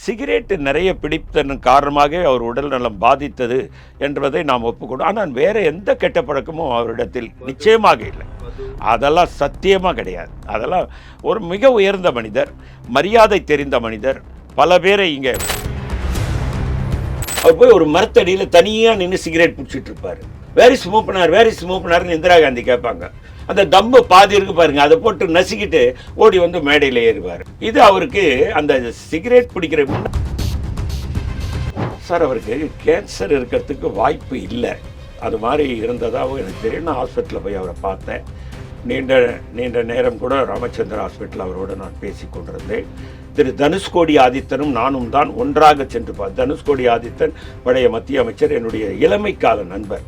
Cigarette நிறைய பிடித்ததன் காரணமாக அவர் உடல் நலம் பாதித்தது என்பதை நாம் ஒப்புக்கொண்டோம். ஆனால் வேற எந்த கெட்ட பழக்கமும் அவரிடத்தில் நிச்சயமாக இல்லை. அதெல்லாம் சத்தியமாக கிடையாது. அதெல்லாம் ஒரு மிக உயர்ந்த மனிதர், மரியாதை தெரிந்த மனிதர். பல பேரை இங்கே அவர் போய் ஒரு மரத்தடியில் தனியாக நின்று சிகரெட் பிடிச்சிட்டு இருப்பார். வேரி ஸ்மோக்னார்னு இந்திரா காந்தி கேட்பாங்க. அந்த தம்பு பாதி இருக்கு பாருங்க, அதை போட்டு நசுக்கிட்டு ஓடி வந்து மேடையில் ஏறுவார். இது அவருக்கு அந்த சிகரெட் பிடிக்கிற சார், அவருக்கு கேன்சர் இருக்கிறதுக்கு வாய்ப்பு இல்லை. அது மாதிரி இருந்ததாக எனக்கு தெரியும். நான் ஹாஸ்பிட்டலில் போய் அவரை பார்த்தேன். நீண்ட நேரம் கூட ராமச்சந்திர ஹாஸ்பிட்டல் அவரோடு நான் பேசி கொண்டிருந்தேன். திரு தனுஷ்கோடி ஆதித்தனும் நானும் தான் ஒன்றாக சென்று தனுஷ்கோடி ஆதித்தன் பழைய மத்திய அமைச்சர், என்னுடைய இளமை கால நண்பர்.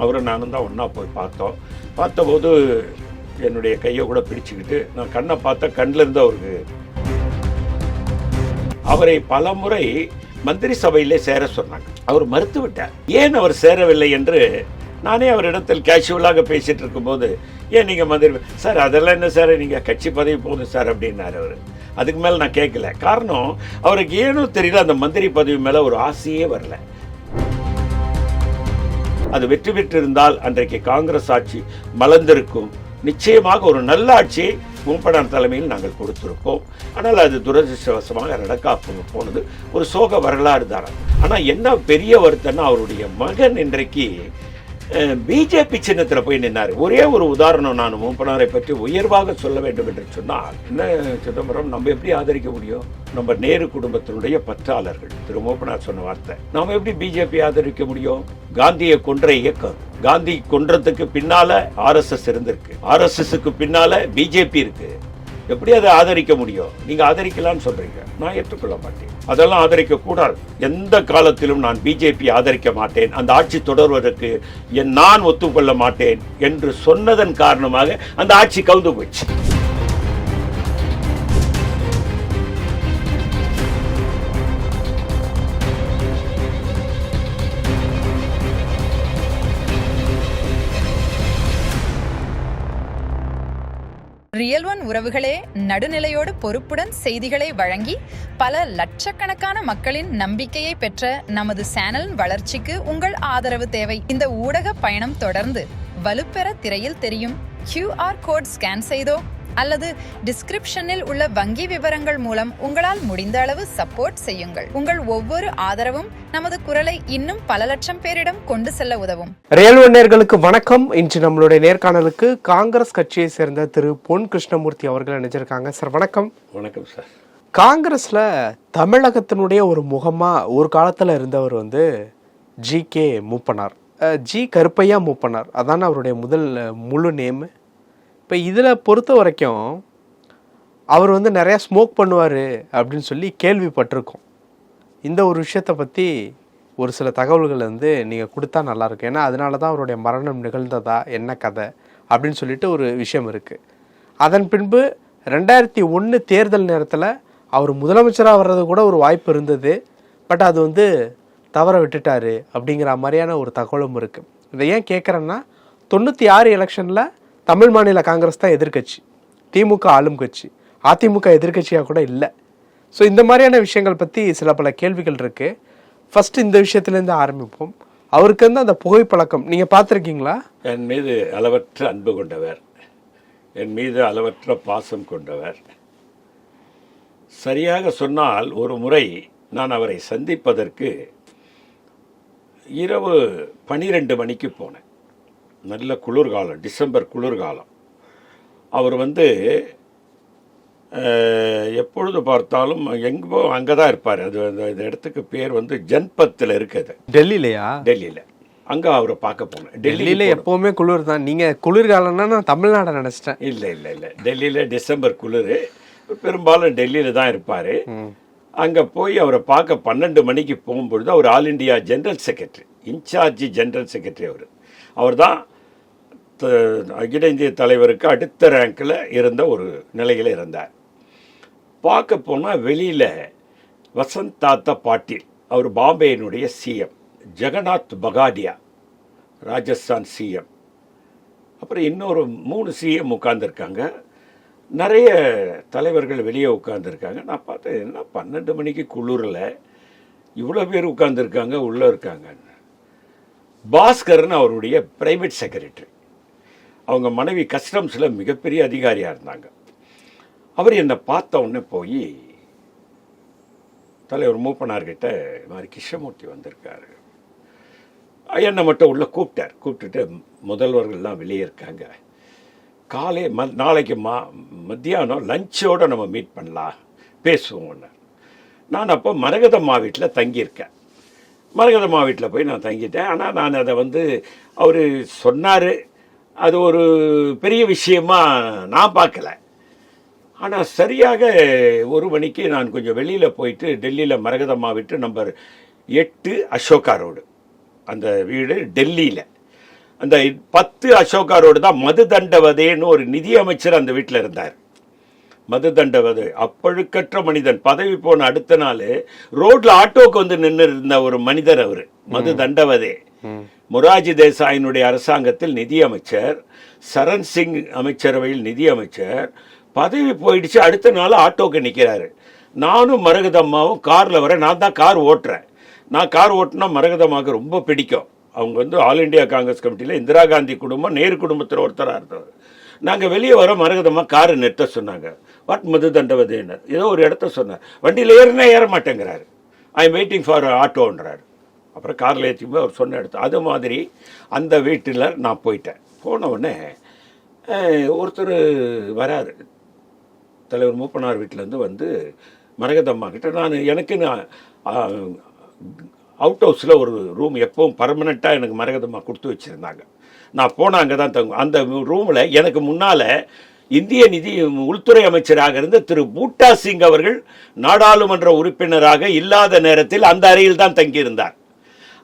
அவரும் நானும் தான் ஒன்றா போய் பார்த்தபோது என்னுடைய கையை கூட பிடிச்சிக்கிட்டு நான் கண்ணை பார்த்தா கண்ணிலிருந்து அவரை பல முறை மந்திரி சபையிலே சேர சொன்னாங்க. அவர் மறுத்து விட்டார். ஏன் அவர் சேரவில்லை என்று நானே அவரிடத்தில் கேஷுவலாக பேசிட்டு இருக்கும்போது, ஏன் நீங்கள் மந்திரி சார், அதெல்லாம் என்ன சார், நீங்கள் கட்சி பதவி போதும் சார் அப்படின்னாரு அவர். அதுக்கு மேலே நான் கேட்கல. காரணம், அவருக்கு ஏனோ தெரியல, அந்த மந்திரி பதவி மேலே ஒரு ஆசையே வரல. அது வெற்றி பெற்றிருந்தால் அன்றைக்கு காங்கிரஸ் ஆட்சி மலர்ந்திருக்கும். நிச்சயமாக ஒரு நல்ல ஆட்சியை மூப்பனார் தலைமையில் நாங்கள் கொடுத்திருப்போம். ஆனால் அது துரதிருஷ்டவசமாக நடக்காம போனது. ஒரு சோக வரலாறு தான். ஆனால் என்ன பெரிய வருத்தம்னா, அவருடைய மகன் இன்றைக்கு பிஜேபி சின்னத்தில் போய் நின்னார். ஒரே ஒரு உதாரணம், நான் மூப்பனாரை பற்றி உயர்வாக சொல்ல வேண்டும் என்று சொன்னால், என்ன சிதம்பரம், நம்ம எப்படி ஆதரிக்க முடியும்? நம்ம நேரு குடும்பத்தினுடைய பற்றாளர்கள். திரு மூப்பனார் சொன்ன வார்த்தை, நாம் எப்படி பிஜேபி ஆதரிக்க முடியும்? காந்தியை கொன்ற இயக்கம், காந்தி கொன்றதுக்கு பின்னால RSS இருந்திருக்கு, RSSக்கு பின்னால பிஜேபி இருக்கு. எப்படி அதை ஆதரிக்க முடியும்? நீங்க ஆதரிக்கலாம்னு சொல்றீங்க, நான் ஏற்றுக்கொள்ள மாட்டேன். அதெல்லாம் ஆதரிக்க கூடாது. எந்த காலத்திலும் நான் பிஜேபி ஆதரிக்க மாட்டேன், அந்த ஆட்சி தொடர்வதற்கு நான் ஒத்துக்கொள்ள மாட்டேன் என்று சொன்னதன் காரணமாக அந்த ஆட்சி கவுந்து போச்சு. ரியல் ஒன் உறவுகளே, நடுநிலையோடு பொறுப்புடன் செய்திகளை வழங்கி பல லட்சக்கணக்கான மக்களின் நம்பிக்கையை பெற்ற நமது சேனல் வளர்ச்சிக்கு உங்கள் ஆதரவு தேவை. இந்த ஊடக பயணம் தொடர்ந்து வலுப்பெற திரையில் தெரியும் QR கோட் ஸ்கேன் செய்தோ அல்லது டிஸ்கிரிப்ஷனில் உள்ள வங்கி விவரங்கள் மூலம் உங்களால் முடிந்த அளவு சப்போர்ட் செய்யுங்கள். உங்கள் ஒவ்வொரு ஆதரவும் நமது குரலை இன்னும் பல லட்சம் பேரிடம் கொண்டு செல்ல உதவும். ரியல் ஒன் நேயர்களுக்கு வணக்கம். இன்று நம்மளுடைய நேர்காணலுக்கு காங்கிரஸ் கட்சியை சேர்ந்த திரு பொன் கிருஷ்ணமூர்த்தி அவர்கள் நினைச்சிருக்காங்க. சார் வணக்கம். வணக்கம் சார். காங்கிரஸ்ல தமிழகத்தினுடைய ஒரு முகமா ஒரு காலத்துல இருந்தவர் GK மூப்பனார், ஜி கருப்பையா மூப்பனார், அதான அவருடைய முதல் முழு நேம். இப்போ இதில் பொறுத்த வரைக்கும் அவர் நிறையா ஸ்மோக் பண்ணுவார் அப்படின்னு சொல்லி கேள்விப்பட்டிருக்கோம். இந்த ஒரு விஷயத்தை பற்றி ஒரு சில தகவல்கள் நீங்கள் கொடுத்தா நல்லாயிருக்கும். ஏன்னா அதனால தான் அவருடைய மரணம் நிகழ்ந்ததா, என்ன கதை அப்படின்னு சொல்லிட்டு ஒரு விஷயம் இருக்குது. அதன் பின்பு 2001 தேர்தல் நேரத்தில் அவர் முதலமைச்சராக வர்றது கூட ஒரு வாய்ப்பு இருந்தது. பட் அது தவற விட்டுட்டார் அப்படிங்கிற மாதிரியான ஒரு தகவலும் இருக்குது. இதை ஏன் கேட்குறேன்னா, 96 எலெக்ஷனில் தமிழ் மாநில காங்கிரஸ் தான் எதிர்கட்சி, திமுக ஆளும் கட்சி, அதிமுக எதிர்கட்சியாக கூட இல்லை. ஸோ இந்த மாதிரியான விஷயங்கள் பற்றி சில பல கேள்விகள் இருக்குது. ஃபஸ்ட்டு இந்த விஷயத்துலேருந்து ஆரம்பிப்போம். அவருக்கு அந்த புகைப்பழக்கம் நீங்கள் பார்த்துருக்கீங்களா? என் மீது அளவற்ற அன்பு கொண்டவர், என் மீது அளவற்ற பாசம் கொண்டவர். சரியாக சொன்னால், ஒரு முறை நான் அவரை சந்திப்பதற்கு இரவு 12 மணிக்கு போனேன். நல்ல குளிர்காலம், டிசம்பர் குளிர்காலம். அவர் எப்பொழுது பார்த்தாலும் எங்கோ அங்கே தான் இருப்பார். அது அந்த இடத்துக்கு பேர் ஜன்பத்தில் இருக்குது. டெல்லியிலையா? டெல்லியில். அங்கே அவரை பார்க்க போனேன். டெல்லியில் எப்போவுமே குளிர் தான். நீங்கள் குளிர்காலம்னா நான் தமிழ்நாடை நினச்சிட்டேன். இல்லை, டெல்லியில் டிசம்பர் குளிர். பெரும்பாலும் டெல்லியில் தான் இருப்பார். அங்கே போய் அவரை பார்க்க 12 மணிக்கு போகும்பொழுது, அவர் all India general secretary, incharge general secretary. அவர் தான் அகில இந்திய தலைவருக்கு அடுத்த ரேங்கில் இருந்த ஒரு நிலையில் இருந்தார். பார்க்க போனால் வெளியில் வசந்த் தாத்தா பாட்டீல், அவர் பாம்பேயினுடைய சிஎம், ஜெகநாத் பகாடியா ராஜஸ்தான் சிஎம், அப்புறம் இன்னொரு 3 சிஎம் உட்கார்ந்துருக்காங்க. நிறைய தலைவர்கள் வெளியே உட்காந்துருக்காங்க. நான் பார்த்தேன், என்ன 12 மணிக்கு குளிரில் இவ்வளோ பேர் உட்காந்துருக்காங்க, உள்ளே இருக்காங்க. பாஸ்கர்னு அவருடைய பிரைவேட் செக்ரட்டரி, அவங்க மனைவி கஸ்டம்ஸில் மிகப்பெரிய அதிகாரியாக இருந்தாங்க. அவர் என்னை பார்த்த உடனே போய் தலைவர் மூப்பனார்கிட்ட இது மாதிரி கிருஷ்ணமூர்த்தி வந்திருக்காரு, என்னை மட்டும் உள்ளே கூப்பிட்டுட்டு முதல்வர்கள்லாம் வெளியே இருக்காங்க, காலை நாளைக்கு மத்தியானம் லஞ்சோடு நம்ம மீட் பண்ணலாம், பேசுவோம்னு. நான் அப்போ மரகதம்மா வீட்டில் தங்கியிருக்கேன். மரகதம்மா வீட்டில் போய் நான் தங்கிட்டேன். ஆனால் நான் அதை அவர் சொன்னார், அது ஒரு பெரிய விஷயமா நான் பார்க்கல. ஆனால் சரியாக 1 மணிக்கு நான் கொஞ்சம் வெளியில் போயிட்டு டெல்லியில் மரகதம்மா வீட்டு நம்பர் 8 அசோகா ரோடு, அந்த வீடு டெல்லியில். அந்த 10 அசோகா ரோடு தான் மது தண்டவதேன்னு ஒரு நிதி அமைச்சர் அந்த வீட்டில் இருந்தார். மது தண்டவதே அப்பழுக்கற்ற மனிதன், பதவி போன அடுத்த நாள் ரோட்ல ஆட்டோக்கு வந்து நின்று இருந்த ஒரு மனிதர் அவர். மது தண்டவதே மொராஜி தேசாயினுடைய அரசாங்கத்தில் நிதி அமைச்சர், சரண் சிங் அமைச்சரவையில் நிதி அமைச்சர். பதவி போயிடுச்சு, அடுத்த நாள் ஆட்டோக்கு நிற்கிறாரு. நானும் மரகதம்மாவும் காரில் வரேன். நான் தான் கார் ஓட்டுறேன். நான் கார் ஓட்டினா மரகதம்மாவுக்கு ரொம்ப பிடிக்கும். அவங்க ஆல் இண்டியா காங்கிரஸ் கமிட்டியில் இந்திரா காந்தி குடும்பம், நேரு குடும்பத்தில் ஒருத்தராக இருந்தவர். நாங்கள் வெளியே வர மரகதம்மா காரை நிறுத்த சொன்னாங்க. வாட் மது தண்டவதேனர் ஏதோ ஒரு இடத்த சொன்னார். வண்டியில் ஏறினா ஏற மாட்டேங்கிறாரு. ஐ எம் வெயிட்டிங் ஃபார் ஆட்டோன்றார். அப்புறம் காரில் ஏற்றி போய் அவர் சொன்ன இடத்து. அது மாதிரி அந்த வீட்டில் நான் போயிட்டேன். போன உடனே ஒருத்தர் வராரு, தலைவர் மூப்பனார் வீட்டிலேருந்து வந்து மரகதம்மா கிட்ட எனக்கு அவுட் ஹவுஸில் ஒரு ரூம் எப்பவும் பர்மனெண்ட்டாக எனக்கு மரகதம்மா கொடுத்து வச்சுருந்தாங்க. நான் போனால் அங்கே தான் தங்கும். அந்த ரூமில் எனக்கு முன்னால் இந்திய உள்துறை அமைச்சராக இருந்த திரு பூட்டா சிங் அவர்கள் நாடாளுமன்ற உறுப்பினராக இல்லாத நேரத்தில் அந்த அறையில் தான் தங்கியிருந்தார்.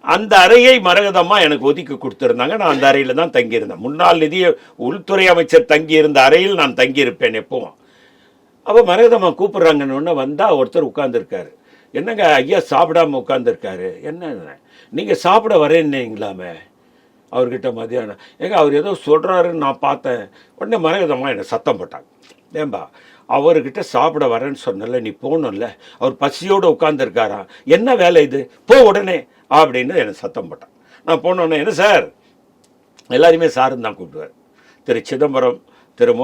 அந்த அறையை மரகதம்மா எனக்கு ஒதுக்கி கொடுத்துருந்தாங்க. நான் அந்த அறையில் தான் தங்கியிருந்தேன். முன்னாள் உள்துறை அமைச்சர் தங்கியிருந்த அறையில் நான் தங்கியிருப்பேன் எப்பவும். அப்போ மரகதம்மா கூப்பிட்றாங்கன்னு வந்தால் ஒருத்தர் உட்கார்ந்துருக்காரு. என்னங்க ஐயா சாப்பிடாம உட்காந்துருக்காரு, என்ன நீங்கள் சாப்பிட வரேன்னீங்களாமே அவர்கிட்ட மதியானம். ஏங்க அவர் ஏதோ சொல்கிறாருன்னு நான் பார்த்தேன். உடனே மரகதம்மா என்னை சத்தம் போட்டாங்க. ஏன்பா அவர்கிட்ட சாப்பிட வரேன்னு சொன்னல, நீ போகணும்ல, அவர் பசியோடு உட்காந்துருக்காரா, என்ன வேலை இது, போ உடனே அப்படின்னு என்னை சத்தம் போட்டான். நான் போனோடனே, என்ன சார், எல்லாருமே சாருன்னு தான் கூப்பிடுவார். திரு சிதம்பரம், திரு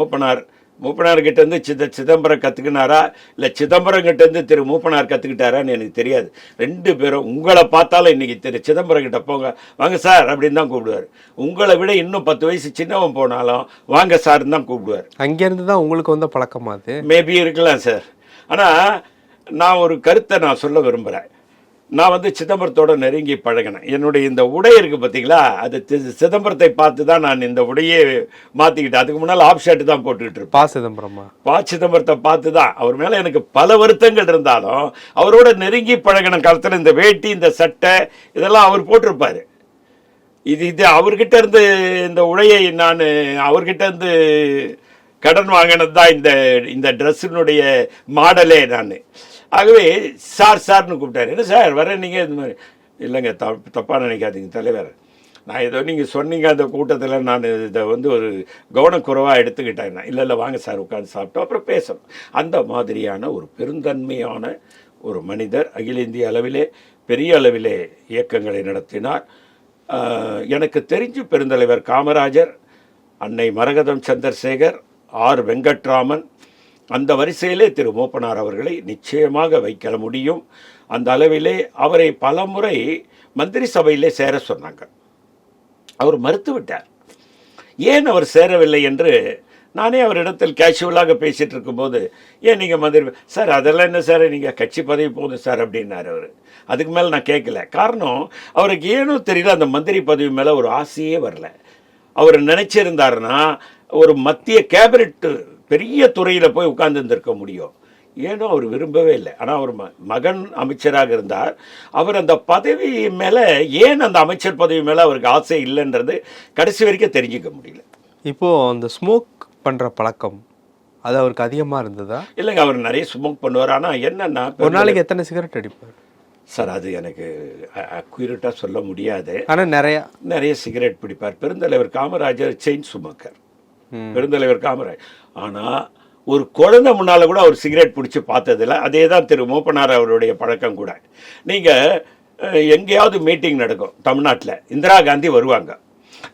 மூப்பனார்கிட்டேருந்து சிதம்பரம் கற்றுக்கினாரா இல்லை சிதம்பரம் கிட்டேருந்து திரு மூப்பனார் கற்றுக்கிட்டாரான்னு எனக்கு தெரியாது. 2 பேரும் உங்களை பார்த்தாலும் இன்றைக்கி திரு சிதம்பரம் கிட்ட போங்க, வாங்க சார் அப்படின்னு தான் கூப்பிடுவார். உங்களை விட இன்னும் 10 வயசு சின்னவன் போனாலும் வாங்க சார்ன்னு தான் கூப்பிடுவார். அங்கேருந்து தான் உங்களுக்கு வந்த பழக்கமா அது? மேபி இருக்கலாம் சார். ஆனால் நான் ஒரு கருத்தை நான் சொல்ல விரும்புகிறேன். நான் சிதம்பரத்தோட நெருங்கி பழகினேன். என்னுடைய இந்த உடை இருக்குது பார்த்தீங்களா, அது சிதம்பரத்தை பார்த்து தான் நான் இந்த உடையே மாற்றிக்கிட்டேன். அதுக்கு முன்னால் ஆஃப் ஷர்ட் தான் போட்டுக்கிட்டு இருப்பேன். சிதம்பரத்தை பார்த்து தான். அவர் மேலே எனக்கு பல வருத்தங்கள் இருந்தாலும் அவரோட நெருங்கி பழகின காலத்தில் இந்த வேட்டி, இந்த சட்டை இதெல்லாம் அவர் போட்டிருப்பார். இது அவர்கிட்ட இருந்து இந்த உடையை நான் அவர்கிட்ட இருந்து கடன் வாங்கினது தான் இந்த ட்ரெஸ்ஸினுடைய மாடலே நான். ஆகவே சார்னு கூப்பிட்டாரு. என்ன சார் வரேன் நீங்கள் இது மாதிரி இல்லைங்க, தப்பாக நினைக்காதீங்க தலைவர், நான் ஏதோ நீங்கள் சொன்னீங்க அந்த கூட்டத்தில் நான் இதை ஒரு கவனக்குறைவாக எடுத்துக்கிட்டேன். இல்லை வாங்க சார் உட்காந்து சாப்பிட்டோம், அப்புறம் பேசணும். அந்த மாதிரியான ஒரு பெருந்தன்மையான ஒரு மனிதர். அகில இந்திய அளவிலே பெரிய அளவிலே இயக்கங்களை நடத்தினார். எனக்கு தெரிஞ்சு பெருந்தலைவர் காமராஜர், அன்னை மரகதம் சந்திரசேகர், ஆர் வெங்கட்ராமன், அந்த வரிசையிலே திரு மூப்பனார் அவர்களை நிச்சயமாக வைக்க முடியும். அந்த அளவிலே அவரை பல முறை மந்திரி சபையிலே சேர சொன்னாங்க. அவர் மறுத்துவிட்டார். ஏன் அவர் சேரவில்லை என்று நானே அவரிடத்தில் கேஷுவலாக பேசிகிட்டு இருக்கும்போது, ஏன் நீங்கள் மந்திரி சார் அதெல்லாம் என்ன சார், நீங்கள் கட்சி பதவி போதும் சார் அப்படின்னார் அவர். அதுக்கு மேலே நான் கேட்கல. காரணம் அவருக்கு ஏனோ தெரியல, அந்த மந்திரி பதவி மேலே ஒரு ஆசையே வரல. அவர் நினச்சிருந்தாருன்னா ஒரு மத்திய கேபினெட் பெரிய துறையில் போய் உட்கார்ந்துருக்க முடியும். ஏனோ அவர் விரும்பவே இல்லை. ஆனால் அவர் மகன் அமைச்சராக இருந்தார். அவர் அந்த பதவி மேலே, ஏன் அந்த அமைச்சர் பதவி மேலே அவருக்கு ஆசை இல்லைன்றது கடைசி வரைக்கும் தெரிஞ்சிக்க முடியல. இப்போது அந்த ஸ்மோக் பண்ணுற பழக்கம் அது அவருக்கு அதிகமாக இருந்ததா? இல்லைங்க, அவர் நிறைய ஸ்மோக் பண்ணுவார். ஆனால் என்னென்னா ஒரு நாளைக்கு எத்தனை சிகரெட் அடிப்பார் சார்? அது எனக்கு அக்யூரேட்டாக சொல்ல முடியாது. ஆனால் நிறைய சிகரெட் பிடிப்பார். பெருந்தலைவர் காமராஜர் செயின் ஸ்மோக்கர், பெருந்தலைவர் காமராஜர். ஆனால் ஒரு குழந்தை முன்னால் கூட அவர் சிகரெட் பிடிச்சி பார்த்ததில்ல. அதே தான் திரு மூப்பனார் அவருடைய பழக்கம் கூட. நீங்கள் எங்கேயாவது மீட்டிங் நடக்கும் தமிழ்நாட்டில், இந்திரா காந்தி வருவாங்க,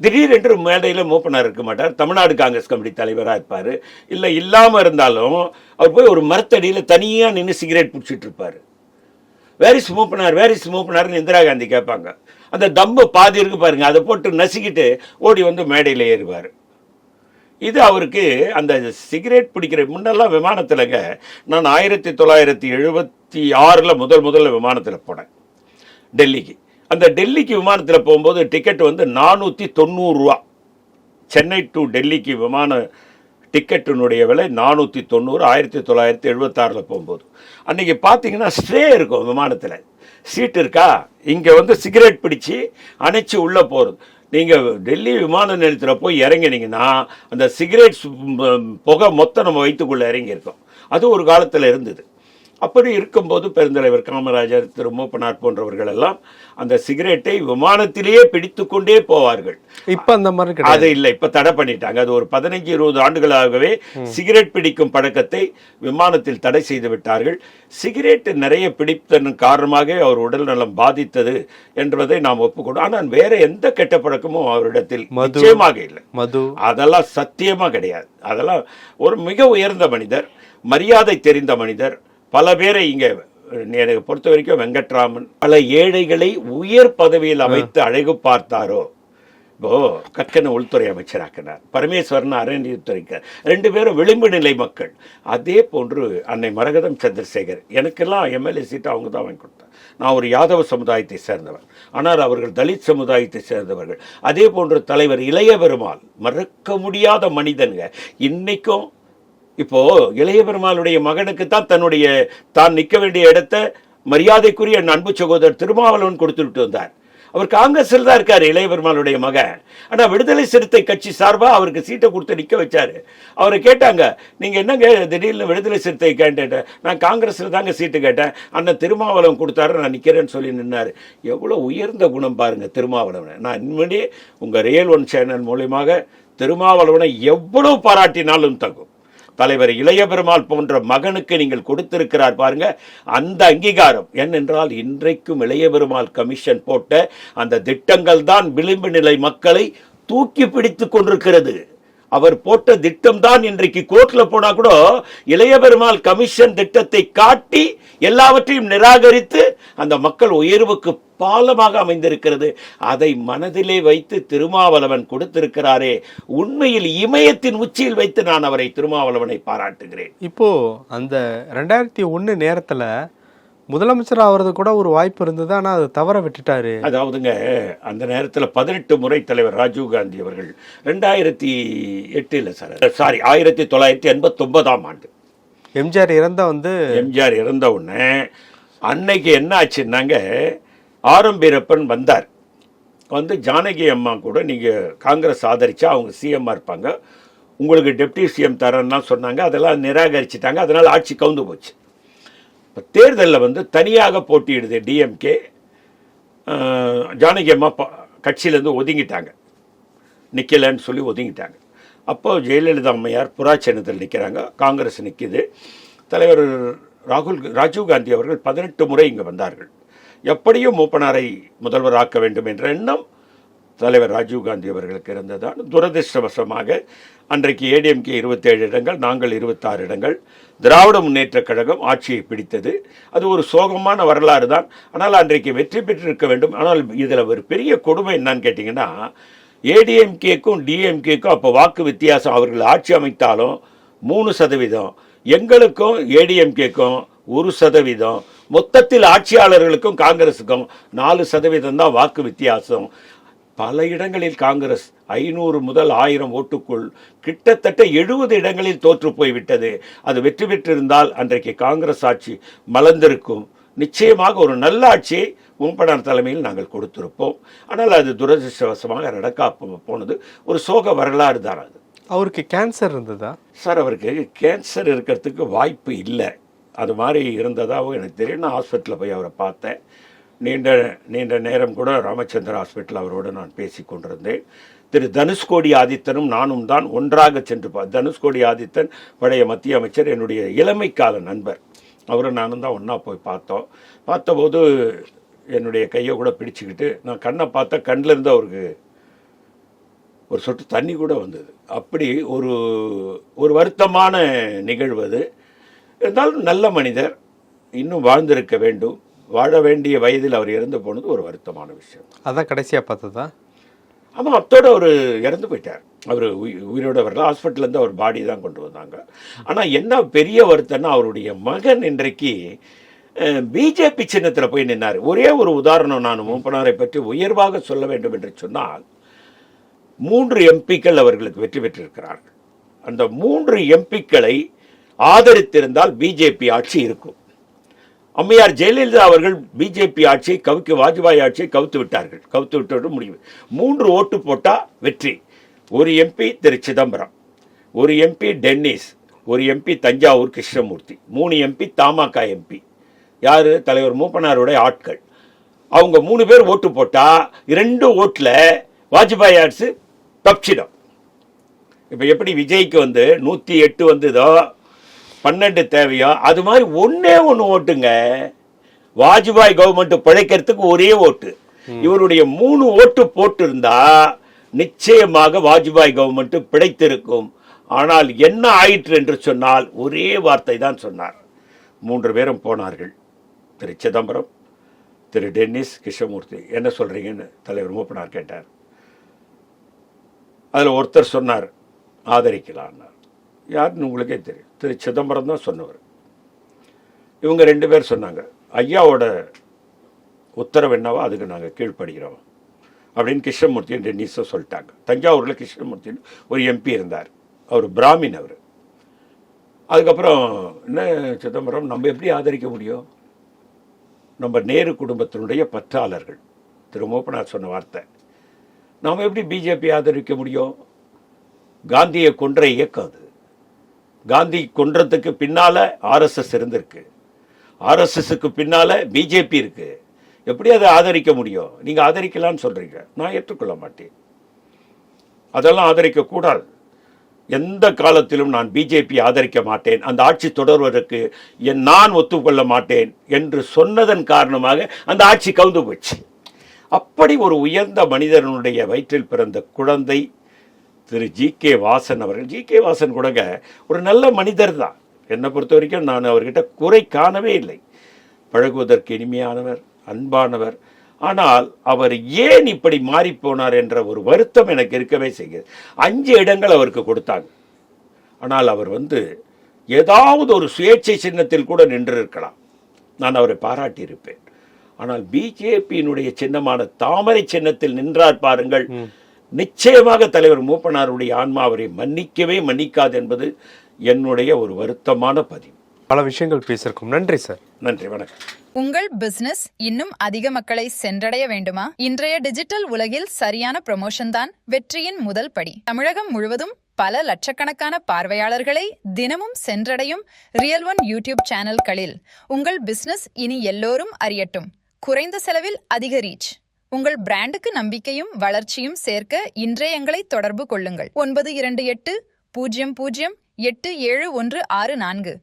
திடீரென்று மேடையில் மூப்பனார் இருக்க மாட்டார், தமிழ்நாடு காங்கிரஸ் கமிட்டி தலைவராக இருப்பார். இல்லை இல்லாமல் இருந்தாலும் அவர் போய் ஒரு மரத்தடியில் தனியாக நின்று சிகரெட் பிடிச்சிட்டு இருப்பார். வேர் இஸ் மூப்பனார்னு இந்திரா காந்தி கேட்பாங்க. அந்த தம்பு பாதி இருக்கு பாருங்க, அதை போட்டு நசுக்கிட்டு ஓடி வந்து மேடையில் ஏறுவார். இது அவருக்கு அந்த சிகரெட் பிடிக்கிற முன்னெல்லாம் விமானத்தில்ங்க. நான் 1976 முதல்ல விமானத்தில் போனேன் டெல்லிக்கு. அந்த டெல்லிக்கு விமானத்தில் போகும்போது டிக்கெட் வந்து 490 ரூபா. சென்னை டு டெல்லிக்கு விமான டிக்கெட்டினுடைய விலை 490, 1976 போகும்போது. அன்றைக்கி பார்த்தீங்கன்னா ஸ்ட்ரே இருக்கும் விமானத்தில், சீட் இருக்கா, இங்கே வந்து சிகரெட் பிடிச்சி அணைச்சி உள்ளே போகிறது. நீங்கள் டெல்லி விமான நிலையத்தில் போய் இறங்கினீங்கன்னா அந்த சிகரெட் புகை மொத்தம் நம்ம வயிற்றுக்குள்ளே இறங்கியிருக்கோம். அது ஒரு காலத்தில் இருந்தது. அப்படி இருக்கும்போது பெருந்தலைவர் காமராஜர், திரு மூப்பனார் போன்றவர்கள் எல்லாம் அந்த சிகரெட்டை விமானத்திலேயே பிடித்து கொண்டே போவார்கள். இப்ப அந்த மாதிரி அது இல்லை, இப்ப தடை பண்ணிட்டாங்க. அது ஒரு 15-20 ஆண்டுகளாகவே சிகரெட் பிடிக்கும் பழக்கத்தை விமானத்தில் தடை செய்து விட்டார்கள். சிகரெட் நிறைய பிடித்ததன் காரணமாக அவர் உடல் நலம் பாதித்தது என்பதை நாம் ஒப்புக்கொண்டோம். ஆனால் வேற எந்த கெட்ட பழக்கமும் அவரிடத்தில் நிச்சயமாக இல்லை. அதெல்லாம் சத்தியமா கிடையாது. அதெல்லாம் ஒரு மிக உயர்ந்த மனிதர், மரியாதை தெரிந்த மனிதர். பல பேரை இங்கே எனக்கு பொறுத்த வரைக்கும் வெங்கட்ராமன் பல ஏழைகளை உயர் பதவியில் அமைத்து அழகு பார்த்தாரோ. இப்போ கற்கன உள்துறை அமைச்சராக்கினார், பரமேஸ்வரன் அறநிலையத்துறைக்கு, 2 பேரும் விளிம்பு நிலை மக்கள். அதே போன்று அன்னை மரகதம் சந்திரசேகர், எனக்கெல்லாம் எம்எல்ஏ சீட்டு அவங்க தான் வாங்கி கொடுத்தார். நான் ஒரு யாதவ சமுதாயத்தை சேர்ந்தவர், ஆனால் அவர்கள் தலித் சமுதாயத்தை சேர்ந்தவர்கள். அதே போன்று தலைவர் இளைய பெருமாள், மறக்க முடியாத மனிதனுங்க. இன்னைக்கும் இப்போ இளைய பெருமாளுடைய மகனுக்கு தான் நிற்க வேண்டிய இடத்தை மரியாதைக்குரிய அன்பு சகோதரர் திருமாவளவன் கொடுத்துட்டு வந்தார். அவர் காங்கிரஸில் தான் இருக்கார் இளைய பெருமாளுடைய மகன். ஆனால் விடுதலை சிறுத்தை கட்சி சார்பாக அவருக்கு சீட்டை கொடுத்து நிற்க வச்சாரு. அவரை கேட்டாங்க, நீங்கள் என்னங்க திடீர்னு விடுதலை சிறுத்தை கேட்டேன், நான் காங்கிரஸில் தாங்க சீட்டு கேட்டேன், அண்ணன் திருமாவளவன் கொடுத்தாரு, நான் நிற்கிறேன்னு சொல்லி நின்னார். எவ்வளோ உயர்ந்த குணம் பாருங்கள் திருமாவளவனை. நான் இனிமேல் உங்கள் ரியல் ஒன் சேனல் மூலியமாக திருமாவளவனை எவ்வளவு பாராட்டினாலும் தகும். தலைவர் இளைய பெருமாள் போன்ற மகனுக்கு நீங்கள் கொடுத்திருக்கிறார் பாருங்க, அந்த அங்கீகாரம். ஏனென்றால் இன்றைக்கும் இளைய பெருமாள் கமிஷன் போட்ட அந்த திட்டங்கள் தான் விளிம்பு நிலை மக்களை தூக்கி பிடித்து கொண்டிருக்கிறது. அவர் போட்ட திட்டம் தான் இன்றைக்கு கோர்ட்ல போனா கூட இளைய பெருமாள் கமிஷன் திட்டத்தை காட்டி எல்லாவற்றையும் நிராகரித்து அந்த மக்கள் உயர்வுக்கு பாலமாக அமைந்திருக்கிறது. அதை மனதிலே வைத்து திருமாவளவன் கொடுத்திருக்கிறாரே, உண்மையில் இமயத்தின் உச்சியில் வைத்து நான் அவரை திருமாவளவனை பாராட்டுகிறேன். இப்போ அந்த 2001 நேரத்துல முதலமைச்சர் ஆகிறது கூட ஒரு வாய்ப்பு இருந்தது, ஆனால் அது தவற விட்டுட்டாரு. அதாவதுங்க, அந்த நேரத்தில் 18 முறை தலைவர் ராஜீவ் காந்தி அவர்கள் 1989 ஆண்டு எம்ஜிஆர் இறந்த உடனே அன்னைக்கு என்ன ஆச்சுன்னாங்க, ஆரம் வீரப்பன் வந்தார். வந்து ஜானகி அம்மா கூட நீங்கள் காங்கிரஸ் ஆதரிச்சா அவங்க சிஎம்மாக இருப்பாங்க, உங்களுக்கு டெப்டி சிஎம் தரேன்னா சொன்னாங்க. அதெல்லாம் நிராகரிச்சிட்டாங்க. அதனால் ஆட்சி கவுந்து போச்சு. இப்போ தேர்தலில் வந்து தனியாக போட்டியிடுது டிஎம்கே. ஜானகி அம்மா கட்சியிலேருந்து ஒதுங்கிட்டாங்க, நிற்கலன்னு சொல்லி ஒதுங்கிட்டாங்க. அப்போது ஜெயலலிதா அம்மையார் புறாச்சின்னத்தில் நிற்கிறாங்க, காங்கிரஸ் நிற்கிது. தலைவர் ராஜீவ் காந்தி அவர்கள் 18 முறை இங்கே வந்தார்கள். எப்படியும் மூப்பனாரை முதல்வர் ஆக்க வேண்டும் என்ற எண்ணம் தலைவர் ராஜீவ் காந்தி அவர்களுக்கு இருந்ததான். துரதிருஷ்டவசமாக அன்றைக்கு ஏடிஎம்கே 27 இடங்கள், நாங்கள் 26 இடங்கள், திராவிட முன்னேற்ற கழகம் ஆட்சியை பிடித்தது. அது ஒரு சோகமான வரலாறு தான். ஆனால் அன்றைக்கு வெற்றி பெற்றிருக்க வேண்டும். ஆனால் இதில் ஒரு பெரிய கொடுமை என்னன்னு கேட்டிங்கன்னா, ஏடிஎம்கேக்கும் டிஎம்கேக்கும் அப்போ வாக்கு வித்தியாசம், அவர்கள் ஆட்சி அமைத்தாலும் 3%, எங்களுக்கும் ஏடிஎம்கேக்கும் 1%, மொத்தத்தில் ஆட்சியாளர்களுக்கும் காங்கிரஸுக்கும் 4% தான் வாக்கு வித்தியாசம். பல இடங்களில் காங்கிரஸ் 500 முதல் 1000 ஓட்டுக்குள் கிட்டத்தட்ட 70 இடங்களில் தோற்று போய்விட்டது. அது வெற்றி பெற்றிருந்தால் அன்றைக்கு காங்கிரஸ் ஆட்சி மலர்ந்திருக்கும். நிச்சயமாக ஒரு நல்ல ஆட்சியை மூப்பனார் தலைமையில் நாங்கள் கொடுத்திருப்போம். ஆனால் அது துரதிருஷ்டவசமாக நடக்காம போனது. ஒரு சோக வரலாறு தான் அது. அவருக்கு கேன்சர் இருந்ததா சார்? அவருக்கு கேன்சர் இருக்கிறதுக்கு வாய்ப்பு இல்லை. அது மாதிரி இருந்ததாகவும் எனக்கு தெரியும். நான் ஹாஸ்பிட்டலில் போய் அவரை பார்த்தேன். நீண்ட நீண்ட நேரம் கூட ராமச்சந்திர ஹாஸ்பிட்டல் அவரோடு நான் பேசி கொண்டிருந்தேன். திரு தனுஷ்கோடி ஆதித்தனும் நானும் தான் ஒன்றாக சென்று தனுஷ்கோடி ஆதித்தன் பழைய மத்திய அமைச்சர், என்னுடைய இளமை கால நண்பர். அவரும் நானும் தான் ஒன்றா போய் பார்த்தபோது என்னுடைய கையை கூட பிடிச்சிக்கிட்டு நான் கண்ணை பார்த்தா கண்ணில் இருந்து அவருக்கு ஒரு சொட்டு தண்ணி கூட வந்தது. அப்படி ஒரு வருத்தமான நிகழ்வு அது. இருந்தாலும் நல்ல மனிதர், இன்னும் வாழ்ந்திருக்க வேண்டும். வாழ வேண்டிய வயதில் அவர் இறந்து போனது ஒரு வருத்தமான விஷயம். அதான் கடைசியாக பார்த்ததா? ஆமாம், அத்தோடு அவர் இறந்து போயிட்டார். அவர் உயிரோட வரல, ஹாஸ்பிட்டல்லேருந்து அவர் பாடி தான் கொண்டு வந்தாங்க. ஆனால் என்ன பெரிய வருத்தம்னா, அவருடைய மகன் இன்றைக்கு பிஜேபி சின்னத்தில் போய் நின்னார். ஒரே ஒரு உதாரணம் நான் மூப்பனாரை பற்றி உயர்வாக சொல்ல வேண்டும் என்று சொன்னால், 3 எம்பிக்கள் அவர்களுக்கு வெற்றி பெற்றிருக்கிறார்கள். அந்த 3 எம்பிக்களை ஆதரித்திருந்தால் பிஜேபி ஆட்சி இருக்கும். அம்மையார் ஜெயலலிதா அவர்கள் பிஜேபி ஆட்சியை வாஜ்பாய் ஆட்சியை கவுத்து விட்டது முடிவு. 3 ஓட்டு போட்டால் வெற்றி. ஒரு எம்பி திரு சிதம்பரம், ஒரு எம்பி டென்னிஸ், ஒரு MP Thanjavur Krishnamurthy, 3 MP Tamaka MP. யார்? தலைவர் மூப்பனாருடைய ஆட்கள். அவங்க 3 பேர் ஓட்டு போட்டால் 2 ஓட்டில் வாஜ்பாய் அரசு தப்பிச்சிடும். இப்போ எப்படி விஜய்க்கு 108 வந்ததோ, 12 தேவையோ, அது மாதிரி 1 ஓட்டுங்க. வாஜ்பாய் கவர்மெண்ட் பிழைக்கிறதுக்கு ஒரே ஓட்டு. இவருடைய 3 ஓட்டு போட்டு இருந்தா நிச்சயமாக வாஜ்பாய் கவர்மெண்ட் பிழைத்திருக்கும். ஆனால் என்ன ஆயிற்று என்று சொன்னால் ஒரே வார்த்தை தான் சொன்னார். 3 பேரும் போனார்கள். திரு சிதம்பரம், திரு டென்னிஸ், கிருஷ்ணமூர்த்தி. என்ன சொல்றீங்கன்னு தலைவர் மூப்பனார் கேட்டார். அதில் ஒருத்தர் சொன்னார் ஆதரிக்கலான்னார். யாருன்னு உங்களுக்கே தெரியும், திரு சிதம்பரம் தான் சொன்னவர். இவங்க 2 பேர் சொன்னாங்க, ஐயாவோட உத்தரவு என்னவோ அதுக்கு நாங்கள் கீழ்ப்படுகிறோம் அப்படின்னு கிருஷ்ணமூர்த்தியும் டென்னிஸும் சொல்லிட்டாங்க. தஞ்சாவூரில் கிருஷ்ணமூர்த்தின்னு ஒரு எம்பி இருந்தார், அவர் பிராமின். அவர் அதுக்கப்புறம் என்ன சிதம்பரம் நம்ம எப்படி ஆதரிக்க முடியும்? நம்ம நேரு குடும்பத்தினுடைய பற்றாளர்கள். திரு மூப்பனார் சொன்ன வார்த்தை, நாம் எப்படி பிஜேபி ஆதரிக்க முடியும்? காந்தியை கொன்ற இயக்கம் அது. காந்தி கொன்றதுக்கு பின்னால ஆர்எஸ்எஸ் இருந்திருக்கு, ஆர்எஸ்எஸ்க்கு பின்னால பிஜேபி இருக்கு. எப்படி அதை ஆதரிக்க முடியும்? நீங்க ஆதரிக்கலான்னு சொல்றீங்க, நான் ஏற்றுக்கொள்ள மாட்டேன். அதெல்லாம் ஆதரிக்க கூடாது. எந்த காலத்திலும் நான் பிஜேபி ஆதரிக்க மாட்டேன், அந்த ஆட்சி தொடர்வதற்கு நான் ஒத்துக்கொள்ள மாட்டேன் என்று சொன்னதன் காரணமாக அந்த ஆட்சி கவுந்து போச்சு. அப்படி ஒரு உயர்ந்த மனிதனுடைய வயிற்றில் பிறந்த குழந்தை திரு ஜி.கே. வாசன் அவர்கள். ஜி.கே. வாசன் கூட ஒரு நல்ல மனிதர் தான். என்னை பொறுத்த வரைக்கும் நான் அவர்கிட்ட குறை காணவே இல்லை. பழகுவதற்கு இனிமையானவர், அன்பானவர். ஆனால் அவர் ஏன் இப்படி மாறிப்போனார் என்ற ஒரு வருத்தம் எனக்கு இருக்கவே செய்கிறது. 5 இடங்கள் அவருக்கு கொடுத்தாங்க. ஆனால் அவர் ஏதாவது ஒரு சுயேட்சை சின்னத்தில் கூட நின்று இருக்கலாம், நான் அவரை பாராட்டியிருப்பேன். ஆனால் பிஜேபியினுடைய சின்னமான தாமரை சின்னத்தில் நின்றார் பாருங்கள். நிச்சயமாக தலைவர் மூப்பனாருடைய ஆன்மா அவரை மன்னிக்கவே மன்னிக்காது என்பது என்னுடைய ஒரு வருத்தமான பதிவு. பல விஷயங்கள் பேசியிருக்கோம். நன்றி சார். நன்றி, வணக்கம். உங்கள் பிசினஸ் இன்னும் அதிக மக்களை சென்றடைய வேண்டுமா? இன்றைய டிஜிட்டல் உலகில் சரியான ப்ரமோஷன் தான் வெற்றியின் முதல் படி. தமிழகம் முழுவதும் பல லட்சக்கணக்கான பார்வையாளர்களை தினமும் சென்றடையும் ரியல் ஒன் யூடியூப் சேனல்களில் உங்கள் பிசினஸ் இனி எல்லோரும் அறியட்டும். குறைந்த செலவில் அதிக ரீச். உங்கள் பிராண்டுக்கு நம்பிக்கையும் வளர்ச்சியும் சேர்க்க இன்றே எங்களை தொடர்பு கொள்ளுங்கள். 928 00 8714.